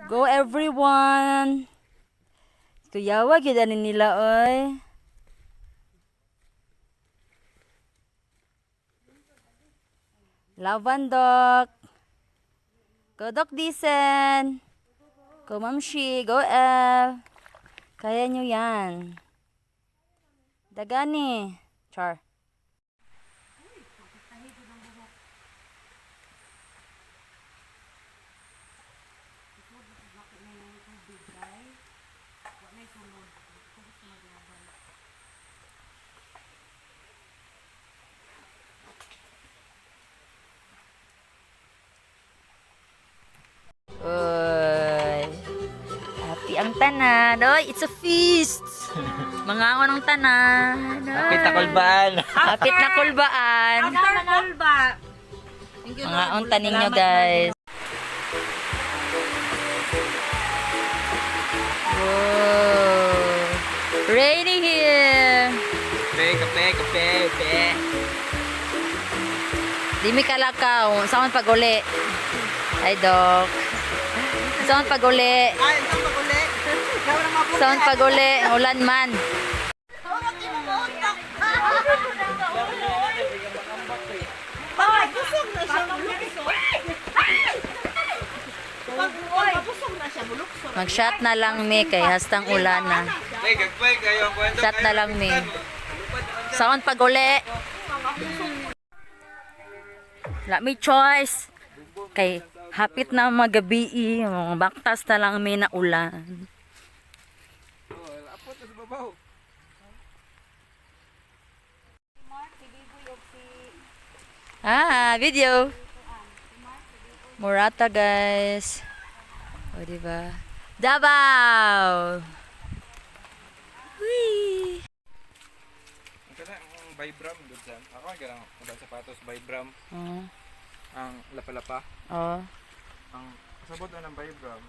Go everyone. Tuyawa gyud ani nila oy. Lavandok. Go Doc Disen. Go Mamshi. Go El. Kaya nyo yan. Dagani. Char. Uy. Happy ang tanan. Oy, it's a feast. Mangangon ang tanan. Kapit na kulbaan. Kapit na kulbaan. After kulba. Mangaon tanin nyo guys. Whoa. Rainy here. Kape. Di mi kalakaw. Saan pag-uli? Ay, Doc. Saan pag-uli? Ay, isang pag-uli. Saan pag-uli? Ulan man. Pag busog na siya mulukso. Pag busog na siya mulukso. Mag-shot na lang mi kay hastang ulan na. Shot na lang mi. Saan pag-uli? Wala may choice. Kay hapit na magabi, mga baktas na lang may na ulan. Video. Murata guys. O diba? Davao. Whee! Ang Vibram doon dyan. Ako ang ganang mga sapatos Vibram. Oh. Ang lapalapa. Oh. Ang sabot na ng Vibram.